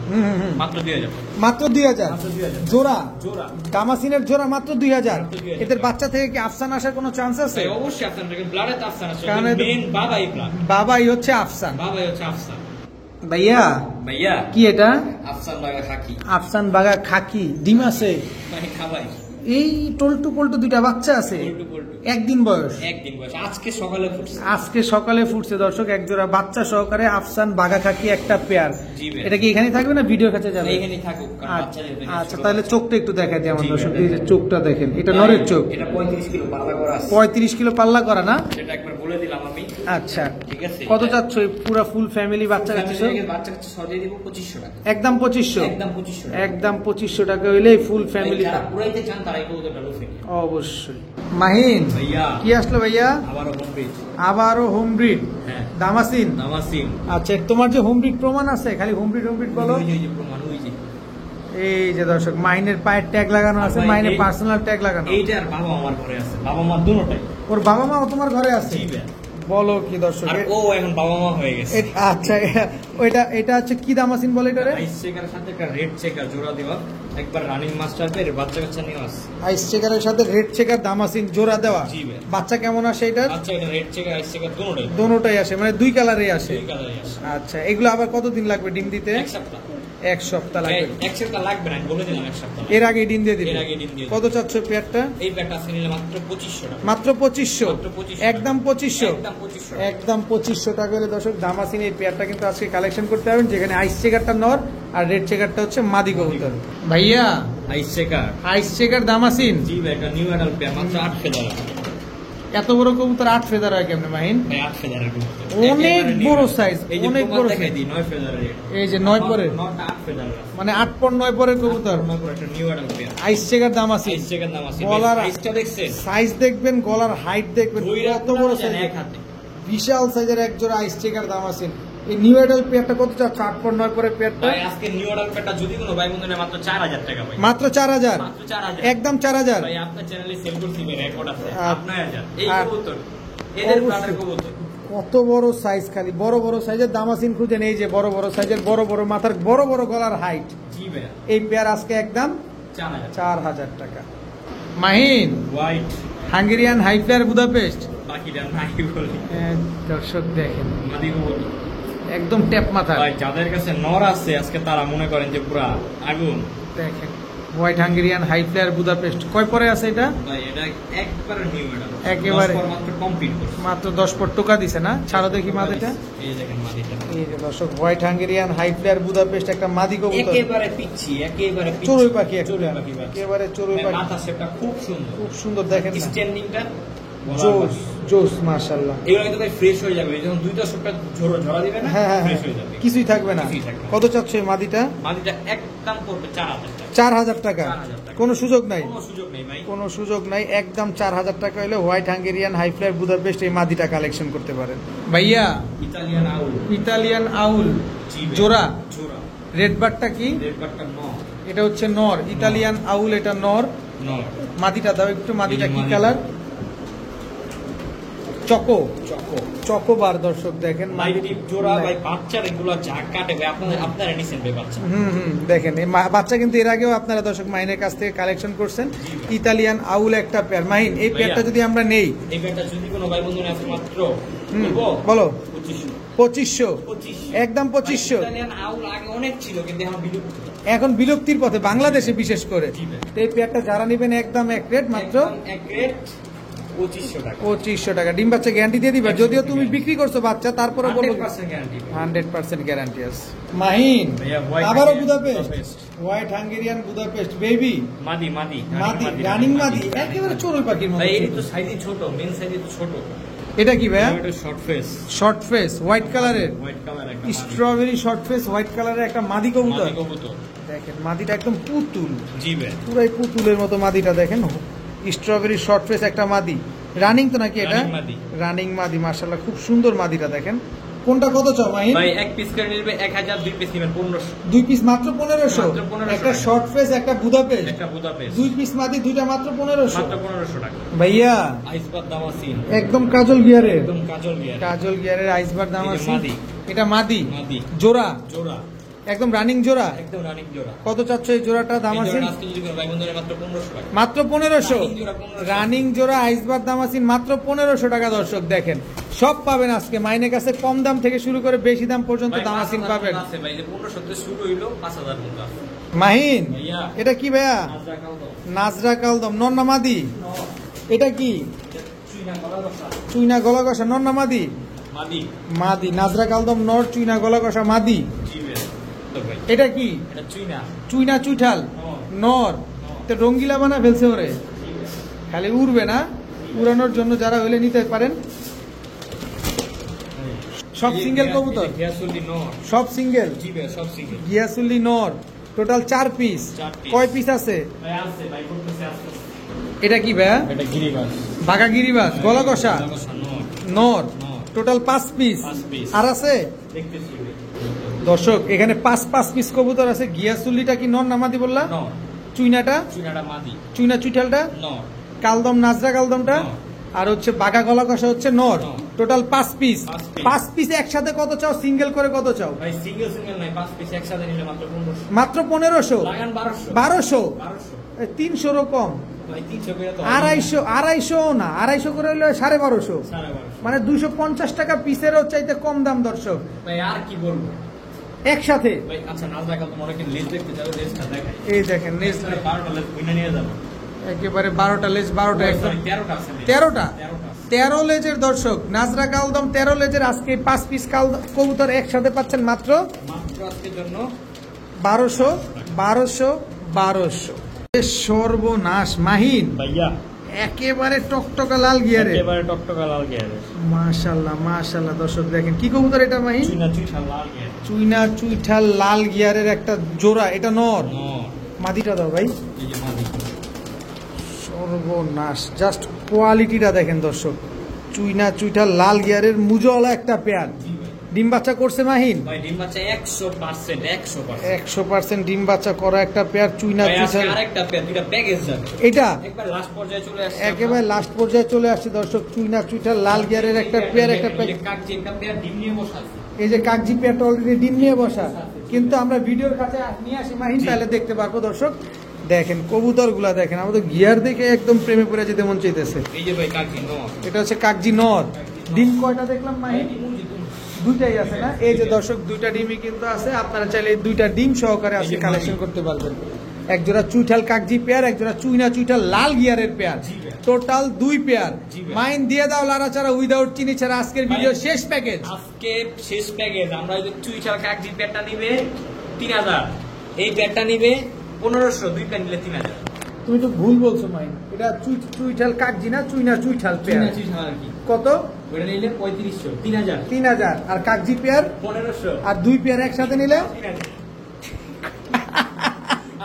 মাত্র 2000। মাত্র 2000 মাত্র 2000 জোড়া। জোড়া। দামাসিনের জোড়া মাত্র 2000। মাত্র 2000 এদের বাচ্চা থেকে কি আফসান আসার কোনো চান্স আছে? ভাই অবশ্যই আফসান থেকে ব্লাডে তো আফসান আছে, কারণ মেইন বাবাই ব্লাড, বাবাই হচ্ছে আফসান। বাবাই হচ্ছে আফসান। ভাইয়া ভাইয়া কি এটা? আফসান লাগা খাকি আফসান বাগা খাকি, ডিম আছে? ভাই খাবাই এই টলটু পল্টু দুইটা বাচ্চা আছে, পল্টু পল্টু একদিন বয়স। একদিন বয়স, আজকে সকালে ফুটছে। আজকে সকালে ফুটছে দর্শক, এক জোড়া বাচ্চা সহকারে আফসান বাগা খাকি একটা পেয়ার। জি ভাই। এটা কি এখানে থাকবে না ভিডিও কাছে যাবে? এইখানেই থাকুক কারণ বাচ্চা যেহেতু আচ্ছা তাহলে চোখটা একটু দেখাই দিই আমার জি দর্শক। ভাই। এই যে চোখটা দেখেন, এটা নরের চোখ। এটা 35 কিলো পাল্লা করা আছে, 35 কিলো পাল্লা করা না? সেটা একবার বলে দিলাম আমি। আচ্ছা ঠিক আছে। কত চাচ্ছ এই পুরো ফুল ফ্যামিলি বাচ্চা কাচ্চা সব? বাচ্চা কাচ্চা সরিয়ে দিব 2500 টাকা, একদম 2500? একদম 2500 টাকা। একদম 2500 টাকা হইলে ফুল ফ্যামিলি। যারা পুরাইতে চান তারাই কবুতরটা লুফে নিন। অবশ্যই। মাহিন ভাইয়া কি আসলো ভাইয়া? আবারও হোম ব্রিজ। আবারও হোম ব্রিড হ্যাঁ দামাসিন। দামাসিন। আচ্ছা তোমার যে হোম ব্রিড প্রমাণ আছে, খালি হোম ব্রিড বলো। ওই যে প্রমাণ ওই যে এই যে দর্শক মাইনের পায়ের ট্যাগ লাগানো আছে, ভাই, মাইনের এই- পার্সোনাল ট্যাগ লাগানো। এইটার বাবা আমার ঘরে আছে, বাবা মা দুটোটাই। ওর বাবা মাও তোমার ঘরে আছে? জি ভাই। বলো কি দর্শক? আর ও এখন বাবা মা হয়ে গেছে। আচ্ছা এটা হচ্ছে কি দামাসিন বলে এটারে? আইস চেকারের সাথে একটা রেড চেকার জোড়া দেওয়া, একবার রানিং মাস্টার পেয়ে বাচ্চা কাচ্চা নিয়ে আসছে। আইস চেকারের সাথে রেড চেকার দামাসিন জোড়া দেওয়া। জি ভাই। বাচ্চা কেমন আসে এটার? বাচ্চা এটা রেড চেকার আইস চেকার দুটোটাই, দোনোটাই আসে, মানে দুই কালারে আসে। দুই কালারই আসে। আচ্ছা এগুলো আবার কতদিন লাগবে ডিম দিতে? এক সপ্তাহ। এক সপ্তাহ লাগবে। এক সপ্তাহ লাগবে না, আমি বলে দিলাম এক সপ্তাহ। এর আগে ডিম দিয়ে দিবে? এর আগে ডিম দিয়ে দিবে। কত চাচ্ছ পেয়ারটা? এই ব্যাগটা আছে নিলে মাত্র 2500 টাকা। মাত্র 2500? মাত্র 2500 একদম 2500? একদম 2500 একদম 2500 টাকা হলে দর্শক দামাসিন এই পেয়ারটা কিন্তু আজকে কালেকশন করতে পারবেন, যেখানে আইস চেকারটা নর আর রেড চেকারটা হচ্ছে মাদি কবুতর। ভাইয়া আইস চেকার। আইস চেকার দামাসিন জি ভাই, একটা নিউ অ্যাডাল্ট পেয়ার মাত্র 8 ফেদার। এত বড় কবুতর 8 ফেদার হয় কেমনে মাহিন? ভাই 8 ফেদারের কবুতর। অনেক একেবারে new বড় adult। size, এই যে অনেক প্রমাণ বড় দেখাই size। দিই 9 ফেদারের। এই যে 9 পরে, নটটা 8 ফেদারের আছে। মানে 8 পর 9 পরের কবুতর। তারপর একটা new adult pair. Ice checker দামাসিন। আইস চেকার নাম আছে। গলার আইসটা দেখছেন? সাইজ দেখবেন, গলার হাইট দেখবেন, দুইটা কত বড় সাইজ, এক হাতে। বিশাল সাইজের এক জোড়া আইস চেকার দামাসিন। এই নিউ অ্যাডাল্ট পেয়ারটা কত চাচ্ছ? 8 পর 9 পরের পেয়ারটা ভাই আজকে নিউ অ্যাডাল্ট পেয়ারটা যদি কোনো ভাই বন্ধু নেয় মাত্র 4000 টাকা ভাই। মাত্র 4000? মাত্র 4000। একদম 4000? ভাই আপনার চ্যানেলে সেল করছি ভাই, রেকর্ড আছে। আর- আপনার হাজার এই আর- কবুতর এদের অবশ্যই। প্রাণের কবুতর। কত বড় সাইজ, খালি বড় বড় সাইজের দামাসিন খুঁজেন। এই যে বড় বড় সাইজের, বড় বড় মাথার, বড় বড় গলার হাইট। জি ভাই এই পেয়ার আজকে একদম 4000। 4000 টাকা। Mahin white Hungarian highflyer Budapest. বাকিটা নাই বলি। দর্শক দেখেন মাদি কবুতর। একদম ট্যাপ মাথা। ভাই যাদের কাছে নর আছে আজকে তারা মনে করেন যে পুরা আগুন। দেখেন হোয়াইট হাঙ্গেরিয়ান হাইফ্লায়ার বুদাপেস্ট। কয় পরে আছে এটা? ভাই এটা একবারে নিউ অ্যাডাল্ট। একেবারে। মাত্র কমপ্লিট করছে। মাত্র 10 পর টোকা দিছে না? ছাড়ো দেখি মাদিটা। এই দেখেন মাদিটা। এই যে দর্শক হোয়াইট হাঙ্গেরিয়ান হাইফ্লায়ার বুদাপেস্ট একটা মাদি কবুতর। একেবারে পিচ্ছি, একেবারে পিচ্ছি। চড়ুই পাখি একটা। চড়ুই পাখি বাচ্চা। একেবারে চড়ুই ভাই, পাখি। মাথা শেপটা খুব সুন্দর। খুব সুন্দর দেখেন না? স্ট্যান্ডিংটা জোস জোস মাশাআল্লাহ। এগুলো কিন্তু ভাই ফ্রেশ হয়ে যাবে, যখন 2 সপ্তাহ ঝরা দিবে না হ্যাঁ হ্যাঁ ফ্রেশ হ্যাঁ। হয়ে যাবে। কিছুই থাকবে না। কিছুই থাকবে না। কত চাচ্ছ এই মাদিটা? মাদিটা একদম পড়বে 4000 টাকা। 4000 টাকা? 4000 টাকা। কোনো সুযোগ নাই? কোনো সুযোগ নেই ভাই। কোনো সুযোগ নাই, একদম 4000 টাকা হলে হোয়াইট হাঙ্গেরিয়ান হাইফ্লায়ার বুদাপেস্ট এই মাদিটা কালেকশন করতে পারেন। ভাইয়া ইতালিয়ান আউল। ইতালিয়ান আউল জি ভাই। জোড়া? জোড়া। রেড বারটা কি? রেড বারটা নর। এটা হচ্ছে নর, ইতালিয়ান আউল, এটা নর। নর। মাদিটা দাও একটু, মাদিটা কি মাদিটা। কালার? Choco, choco. চকোবার দর্শক দেখেন। ভাই টিপ জোড়া ভাই, বাচ্চার এগুলো যা কাটে ভাই, আপনারা নিছেন ভাই বাচ্চা। দেখেন এই বাচ্চা কিন্তু এর আগেও আপনারা দর্শক মাহিনের কাছ থেকে কালেকশন করছেন। ইতালিয়ান আউল একটা পেয়ার। মাহিন, এই পেয়ারটা যদি আমরা নেই, এই পেয়ারটা যদি কোনো ভাই বন্ধু আছে মাত্র বলো 2500। 2500, একদম 2500। ইতালিয়ান আউল আগে অনেক ছিল কিন্তু এখন বিলুপ্ত। এখন বিলুপ্তির পথে বাংলাদেশে বিশেষ করে। জি ভাই। তো এই পেয়ারটা যারা নেবেন একদম এক রেট, মাত্র এক রেট 2500 টাকা। 2500 টাকা। ডিম বাচ্চা গ্যারান্টি দিয়ে দিবা, যদিও তুমি বিক্রি করছো বাচ্চা, তারপরে বলবো 100% গ্যারান্টি। 100% গ্যারান্টি আছে। মাহিন, ভাইয়া, white আবারও Hungarian Budapest, Budapest। White Hungarian Budapest baby, মাদি রানিং মাদি, একেবারে চড়ুই পাখির মতো। ভাই এর তো সাইজই ছোট, মেন সাইজই তো ছোট। এটা কি ভাইয়া? এটা short face. Short face white কালারের, হোয়াইট কালার একটা স্ট্রবেরি শর্ট ফেস হোয়াইট কালারের একটা মাদি কবুতর। মাদি কবুতর। দেখেন মাদিটা একদম পুতুল, জি ভাই। পুরাই পুতুলের মতো মাদিটা দেখেন। স্ট্রবেরি শর্ট ফেস একটা মাদি, রানিং তো নাকি এটা? Running মাদি। রানিং মাদি, মাশাআল্লাহ খুব সুন্দর মাদিটা দেখেন। কোনটা কত চাও মাহিন? ভাই এক পিস করে নিবে 1000, দুই পিস নিবেন 1500। দুই পিস মাত্র 1500। মাত্র 1500 একটা টাকা। শর্ট ফেস একটা বুদাপেস্ট, একটা বুদাপেস্ট দুই পিস মাদি, দুইটা মাত্র 1500। মাত্র 1500 টাকা। ভাইয়া আইসবাদ দামাসিন একদম কাজল গিয়ারের, একদম কাজল গিয়ার। কাজল গিয়ারের আইসবার দাম এই যে আছে। মাদি। এটা মাদি, মাদি জোড়া, জোড়া একদম রানিং জোড়া। একদম রানিং জোড়া। কত চাচ্ছ এই জোড়াটা দাম এই আছে? জোড়া আজকে যদি কোনো ভাই বন্ধুরা মাত্র 1500 টাকা। মাত্র 1500। রানিং জোড়া 1500। রানিং জোড়া আইসবার দামাসিন মাত্র 1500 টাকা। দর্শক দেখেন, সব পাবেন আজকে মাইনের কাছে, কম দাম থেকে শুরু করে বেশি দাম পর্যন্ত ভাই, দামাসিন 5000 পাবেন। আছে ভাই, যে 1500 তে শুরু হইলো 5000 পর্যন্ত আছে। মাহিন, ভাইয়া। এটা কি ভাইয়া? নাজরা কালদম। নাজরা কালদম নন্না মাদি। এটা কি? চুইনা গলা বসা। চুইনা গলা কষা নন্না মাদি। মাদি। মাদি, নাজরা কালদম নর, চুইনা গলা কষা মাদি। জি ভাই। তো ভাই এটা কি? এটা চুইনা। চুইনা চুইঠাল নর। তো রঙ্গিলা বানা ফেলছে ওরে, খালি উড়বে না, উড়ানোর জন্য যারা হইলে নিতে পারেন। সব সিঙ্গেল কবুতর, গিয়াসুলি নর। সব সিঙ্গেল। জি ভাই সব সিঙ্গেল। গিয়াসুল্লি নর, টোটাল 4 পিস। 4 piece। কয় পিস আছে? ভাই আছে ভাই, করতেছে আছে। এটা কি ভাইয়া? এটা গিরিবাস। বাঘা গিরিবাস গলা কষা গলা কষা নর। নর, নর। Total 5 piece. 5 piece। আর আছে দেখতেছি ভাই। দর্শক এখানে 5 পিস কবুতর আছে। গিয়াসুল্লিটা কি নর নামাদি বললা? নর। চুইনাটা, চুইনাটা মাদি। চুইনা চুইঠালটা নর। কালদম নাজরা কালদমটা, নর। আর হচ্ছে বাঘা গলা কষা হচ্ছে নর। নর। Total 5 piece. 5 piece। 5 পিস একসাথে কত চাও? সিঙ্গেল করে কত চাও? ভাই সিঙ্গেল নাই, 5 পিস একসাথে নিলে মাত্র 1500। মাত্র 1500। লাগান 1200। 1200, 1200। 300 কম। ভাই 300 করে তো 250 না, 250 করে হইলে 1250। 1250। মানে 250 টাকা পিসেরও চাইতে কম দাম দর্শক ভাই আর কি বলবো একসাথে। ভাই। আচ্ছা নাজরা কালদম অনেকে লেজ দেখতে যাবে, লেজটা দেখাই। এই দেখেন নেক্সট 12টা লেজ কিনে নিয়ে যাবো। একেবারে 12টা লেজ, 12টা একদম 13টা আছে লেজ। 13টা 13টা আছে। 13 লেজের দর্শক নাজরা কালদম 13 লেজের। আজকে 5 পিস কবুতর একসাথে পাচ্ছেন মাত্র মাত্র আজকের জন্য 1200 1200 1200। সর্বনাশ মাহিন, ভাইয়া একেবারে টকটকা লাল গিয়ারে। একেবারে টকটকা লাল গিয়ারে। মাশাআল্লাহ মাশাআল্লাহ। দর্শক দেখেন কি কবুতর এটা মাহিন? চুইনা চুইঠা লাল গিয়ারে। চুইনা চুইঠাল লাল গিয়ারের একটা জোড়া। এটা নর, নর। মাদিটা দাও ভাই। এই যে মাদি। সর্বনাশ, জাস্ট কোয়ালিটিটা দেখেন দর্শক। চুইনা চুইঠাল লাল গিয়ারের মুজওয়ালা একটা পেয়ার। ডিম বাচ্চা করছে মাহিন? ভাই ডিম বাচ্চা 100%। 100% ডিম বাচ্চা করা একটা পেয়ার চুইনা ভাই আজকে চুইঠাল। আরেকটা পেয়ার, দুইটা প্যাকেজ যাবে। এটা একবার লাস্ট পর্যায়ে চলে আসছে। একেবারে লাস্ট পর্যায়ে চলে আসছে দর্শক। চুইনা চুইঠাল লাল গিয়ারের একটা পেয়ার, একটা পেয়ার। কাকজি একটা পেয়ার ডিম নিয়ে বসা আছে। এই যে কাকজি পেয়ারটা অলরেডি ডিম নিয়ে বসা, কিন্তু আমরা ভিডিওর কাছে নিয়ে আসি মাহিন, তাহলে দেখতে পারবো দর্শক। দেখেন কবুতর গুলা দেখেন, আমাদের গিয়ার দেখে একদম প্রেমে পড়ে যেতে মন চাইতেছে। এই যে ভাই কাকজি নর। এটা হচ্ছে কাকজি নর। ডিম কয়টা দেখলাম মাহিন? দুইটাই আছে না? এই যে দর্শক দুইটা ডিমই কিন্তু আছে। আপনারা চাইলে এই দুইটা ডিম সহকারে আজকে কালেকশন করতে পারবেন। এক জোড়া চুইঠাল কাকজি পেয়ার, এক জোড়া চুইনা চুইঠাল লাল গিয়ারের পেয়ার, টোটাল 2 পেয়ার। মাইন দিয়ে দাও লাড়াচাড়া উইদাউট চিনি ছাড়া আজকের ভিডিও শেষ প্যাকেজ। আজকে শেষ প্যাকেজ। আমরা এই যে চুইঠাল কাকজি পেয়ারটা নিবে 3000, এই পেয়ারটা নিবে 1500, দুই পেয়ার নিলে 3000। তুমি তো ভুল বলছো মাইন, এটা চুইঠাল কাকজি না, চুইনা চুইঠাল পেয়ার। চুইঠাল আর কি কত? ওটা নিলে 3500, 3000। 3000। আর কাকজি পেয়ার 1500। আর 2 পেয়ার একসাথে নিলে 3000।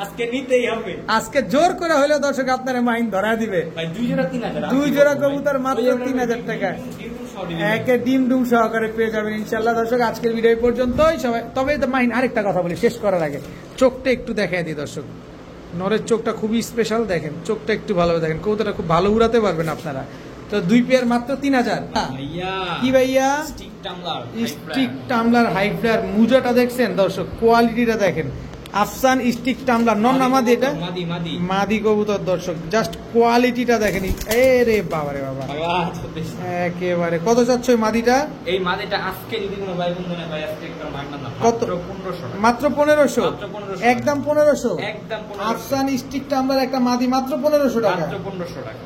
আজকে নিতেই হবে। আজকে জোর করে হলেও দর্শক আপনারা মাইন ধরা দিবে। ভাই 2 জোড়া 3000। 2 জোড়া কবুতর মাত্র 3000 টাকা। একে ডিম ডুম সহকারে পেয়ে যাবেন ইনশাল্লাহ। দর্শক আজকের ভিডিও এই পর্যন্তই সবাই। তবে মাহিন আরেকটা কথা বলি শেষ করার আগে, চোখটা একটু দেখাই দিই দর্শক। নরের চোখটা খুবই স্পেশাল, দেখেন চোখটা একটু ভালোভাবে দেখেন, কবুতরটা খুব ভালো উড়াতে পারবেন আপনারা। তো 2 পেয়ার মাত্র 3000। কি ভাইয়া? স্টিক টামলার হাই ফ্লায়ার মুজাটা দেখছেন দর্শক, কোয়ালিটিটা দেখেন। আফসান স্টিক টামলার নন নামাদি, এটা মাদি কবুতর দর্শক, জাস্ট কোয়ালিটিটা দেখেন। এ রে বাবা রে বাবা, একেবারে কত চাচ্ছ এই মাদিটা? এই মাদিটা আজকে যদি কোনো ভাই বন্ধু নেয় ভাই, আজকে একটা মাগনা না, কত? মাত্র 1500। মাত্র 1500, একদম 1500। একদম 1500। আফসান স্টিক টামলার একটা মাদি মাত্র 1500 টাকা। মাত্র 1500 টাকা।